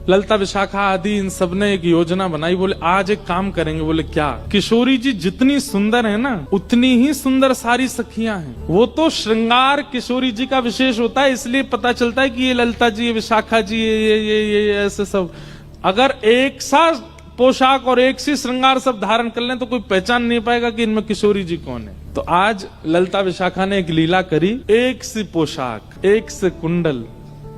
ललिता विशाखा आदि इन सब ने एक योजना बनाई। बोले आज एक काम करेंगे। बोले क्या? किशोरी जी जितनी सुंदर है ना उतनी ही सुंदर सारी सखियां हैं। वो तो श्रृंगार किशोरी जी का विशेष होता है, इसलिए पता चलता है कि ये ललिता जी, ये विशाखा जी, ये ऐसे सब। अगर एक सा पोशाक और एक सी श्रृंगार सब धारण कर लें तो कोई पहचान नहीं पाएगा कि इनमें किशोरी जी कौन है। तो आज ललिता विशाखा ने एक लीला करी। एक सी पोशाक, एक से कुंडल,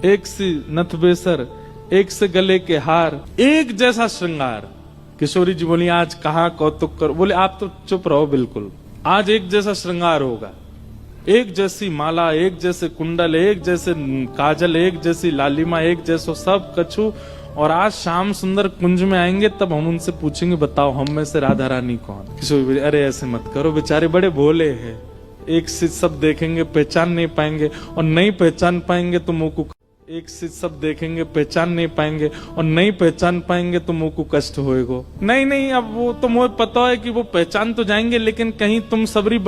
एक सी नथबेसर, एक से गले के हार, एक जैसा श्रृंगार। किशोरी जी बोली आज कहाँ कौतुक करो। बोले आप तो चुप रहो, बिल्कुल आज एक जैसा श्रृंगार होगा, एक जैसी माला, एक जैसे कुंडल, एक जैसे काजल, एक जैसी लालिमा, एक जैसो सब कछु। और आज शाम सुंदर कुंज में आएंगे तब हम उनसे पूछेंगे बताओ हम में से राधा रानी कौन। किशोरी बोली अरे ऐसे मत करो, बेचारे बड़े भोले हैं, एक से सब देखेंगे पहचान नहीं पाएंगे, और नहीं पहचान पाएंगे तो मुंह को, एक से सब देखेंगे पहचान नहीं पाएंगे और नहीं पहचान पाएंगे तो मुंह को कष्ट होएगा। नहीं अब वो तो मुझे पता है कि वो पहचान तो जाएंगे, लेकिन कहीं तुम सबरी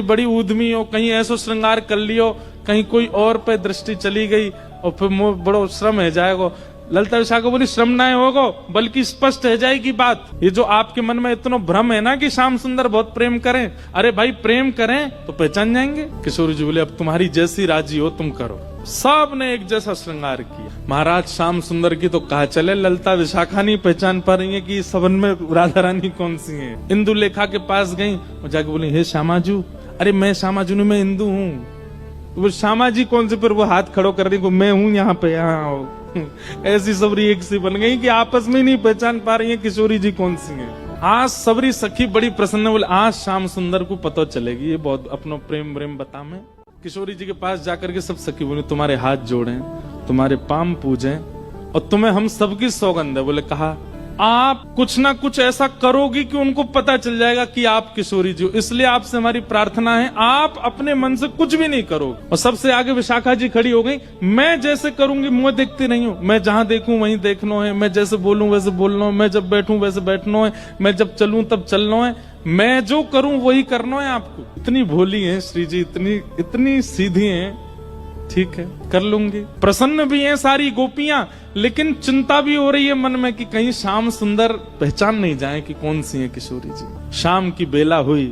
बड़ी उद्यमी हो, कहीं ऐसा श्रृंगार कर लियो, कहीं कोई और पे दृष्टि चली गई और फिर मुझे बड़ो श्रम है जाएगा। ललिता विशाखा बोली श्रम ना होगा, बल्कि स्पष्ट है जाएगी बात। ये जो आपके मन में इतना भ्रम है ना कि श्याम सुंदर बहुत प्रेम करें, अरे भाई प्रेम करें तो पहचान जाएंगे। किशोरी जी बोले अब तुम्हारी जैसी राजी हो तुम करो। सब ने एक जैसा श्रृंगार किया। महाराज श्याम सुंदर की तो कहा चले, ललिता विशाखा नहीं पहचान पा रही है कि सबन में राधा रानी कौन सी है। इंदु लेखा के पास गई और जाके बोली हे श्यामाजू, अरे मैं श्यामाजू नहीं, मैं इंदु हूँ। तो वो श्यामा जी कौन से, पर वो हाथ खड़ो कर रही, मैं हूँ यहाँ पे, यहाँ ऐसी सबरी एक सी बन गई कि आपस में नहीं पहचान पा रही है किशोरी जी कौन सी है। आज सबरी सखी बड़ी प्रसन्न, बोले आज श्याम सुंदर को पता चलेगी, ये बहुत अपनो प्रेम प्रेम बता। में किशोरी जी के पास जाकर के सब सखी बोले तुम्हारे हाथ जोड़े, तुम्हारे पाम पूजे और तुम्हें हम सबकी सौगंध है। बोले कहा आप कुछ ना कुछ ऐसा करोगी कि उनको पता चल जाएगा कि आप किशोरी जी हो, इसलिए आपसे हमारी प्रार्थना है आप अपने मन से कुछ भी नहीं करोगे। और सबसे आगे विशाखा जी खड़ी हो गई, मैं जैसे करूंगी मुंह देखती नहीं हूँ, मैं जहां देखूं वहीं देखना है, मैं जैसे बोलूं वैसे बोलना है, मैं जब बैठूं वैसे बैठना है, मैं जब चलूं तब चलना है, मैं जो करूं वही करना है आपको। इतनी भोली है श्री जी, इतनी सीधी है, ठीक है कर लूंगी। प्रसन्न भी हैं सारी गोपियां, लेकिन चिंता भी हो रही है मन में कि कहीं श्याम सुंदर पहचान नहीं जाए कि कौन सी है किशोरी जी। शाम की बेला हुई,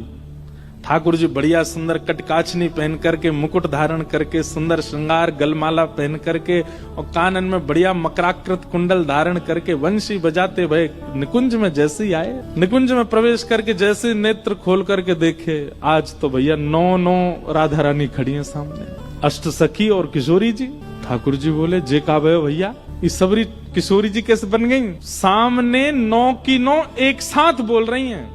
ठाकुर जी बढ़िया सुंदर कटकाचनी पहन करके, मुकुट धारण करके, सुंदर श्रृंगार गलमाला पहन करके और कानन में बढ़िया मकराकृत कुंडल धारण करके वंशी बजाते भय निकुंज में जैसे ही आए। निकुंज में प्रवेश करके जैसे नेत्र खोल करके देखे, आज तो भैया 9 राधा रानी खड़ी है सामने, अष्ट सखी और किशोरी जी। ठाकुर जी बोले जे का भैया ये सबरी किशोरी जी कैसे बन गई? सामने 9 की 9 एक साथ बोल रही हैं,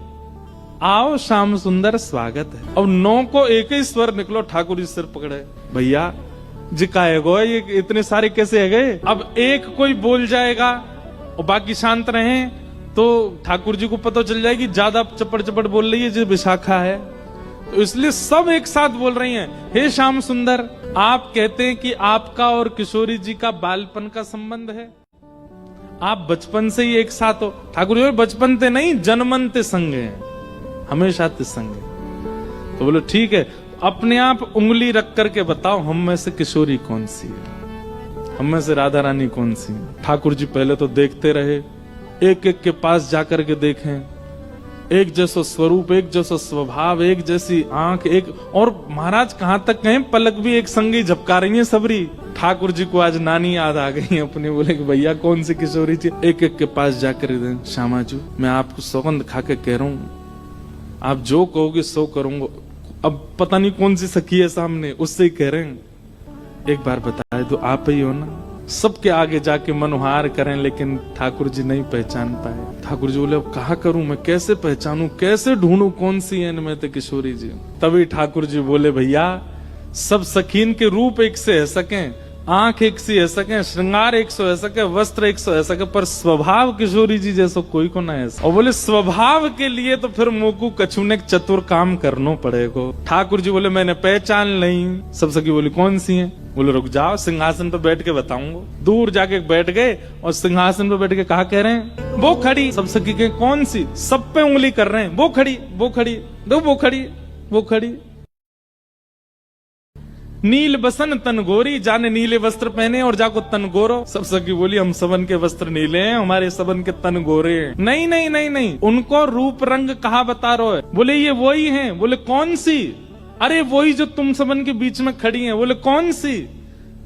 आओ श्याम सुंदर स्वागत है। अब 9 को एक ही स्वर निकलो। ठाकुर जी सिर पकड़े, भैया जी का है गो, ये इतने सारे कैसे है गए? अब एक कोई बोल जाएगा और बाकी शांत रहे तो ठाकुर जी को पता चल जाएगी ज्यादा चपड़ चपड़ बोल रही है जो विशाखा है, तो इसलिए सब एक साथ बोल रही हैं, हे श्याम सुंदर आप कहते हैं कि आपका और किशोरी जी का बालपन का संबंध है, आप बचपन से ही एक साथ हो। ठाकुर जी बचपन ते नहीं जन्मन ते संग हैं, हमेशा ते संग है। तो बोलो ठीक है, अपने आप उंगली रख करके बताओ हम में से किशोरी कौन सी है, हम में से राधा रानी कौन सी है। ठाकुर जी पहले तो देखते रहे, एक एक के पास जाकर के देखें, एक जैसा स्वरूप, एक जैसा स्वभाव, एक जैसी आंख, एक और महाराज कहां तक कहें पलक भी एक संगी झपका रही है सबरी। ठाकुर जी को आज नानी याद आ गई अपने, बोले कि भैया कौन सी किशोरी जी। एक एक के पास जाकर श्यामा जी मैं आपको सौगंध खा के कह रहा हूँ, आप जो कहोगे सो करूंगा। अब पता नहीं कौन सी सखी है सामने, उससे ही कह रहे हैं, एक बार बताए तो आप ही हो ना। सबके आगे जाके मनोहार करें, लेकिन ठाकुर जी नहीं पहचान पाए। ठाकुर जी बोले अब कहा करूं मैं, कैसे पहचानूं, कैसे ढूंढूं कौन सी है इनमें तो किशोरी जी। तभी ठाकुर जी बोले भैया सब सखीन के रूप एक से है सके, आंख एक सी है सके, श्रृंगार एक सौ है सके, वस्त्र एक सौ है सके, पर स्वभाव किशोरी जी जैसा कोई को ना है। और बोले स्वभाव के लिए तो फिर मोकू कछुने चतुर काम करना पड़ेगा। ठाकुर जी बोले मैंने पहचान नहीं। सब सखी बोली कौन सी है? बोले रुक जाओ सिंहासन पे बैठ के बताऊंगा। दूर जाके बैठ गए और सिंहासन पे बैठ के कहा कह रहे हैं वो खड़ी। सब सखी के कौन सी? सब पे उंगली कर रहे हैं, वो खड़ी, वो खड़ी, दो वो खड़ी, वो खड़ी। नील बसन तन गोरी, जाने नीले वस्त्र पहने और जाको तन गोरो। सब सखी बोली हम सबन के वस्त्र नीले हैं, हमारे सबन के तन गोरे हैं। नहीं नहीं नहीं नहीं, उनको रूप रंग कहा बता रहे हो? बोले ये वही हैं। बोले कौन सी? अरे वही जो तुम सबन के बीच में खड़ी हैं। बोले कौन सी?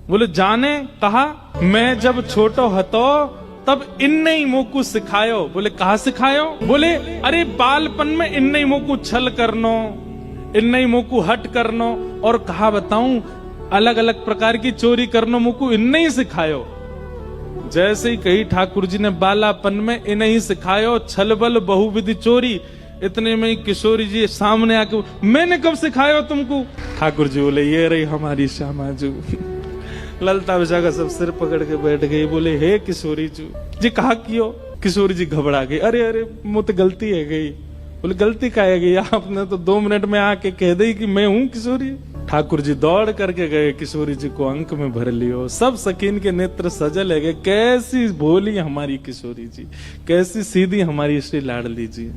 बोले जाने। कहा मैं जब छोटो हतो तब इन्ने ही मोकू सिखायो। बोले कहा सिखायो? बोले अरे बालपन में इन्ने ही मोकू छल करनो, इन्ने ही मोकू हट करनो, और कहा बताऊं अलग अलग प्रकार की चोरी करनो मोकू इन्ने ही सिखायो। जैसे ही कही ठाकुर जी ने बालापन में इन्हें ही सिखायो छल बल बहुविधि चोरी, इतने में ही किशोरी जी सामने आके मैंने कब सिखायो तुमको? ठाकुर जी बोले ये रही हमारी श्यामाजू। ललता विशाखा सब सिर पकड़ के बैठ गई। बोले हे किशोरी जी कहा कियो? किशोरी जी घबरा गई। अरे अरे मुझे गलती है गई। बोले गलती का है गई? आपने तो 2 मिनट में आके कह दी कि मैं हूँ किशोरी। ठाकुर जी दौड़ करके गए, किशोरी जी को अंक में भर लियो। सब सकीन के नेत्र सजल है गए। कैसी भोली हमारी किशोरी जी, कैसी सीधी हमारी श्री लाडली जी।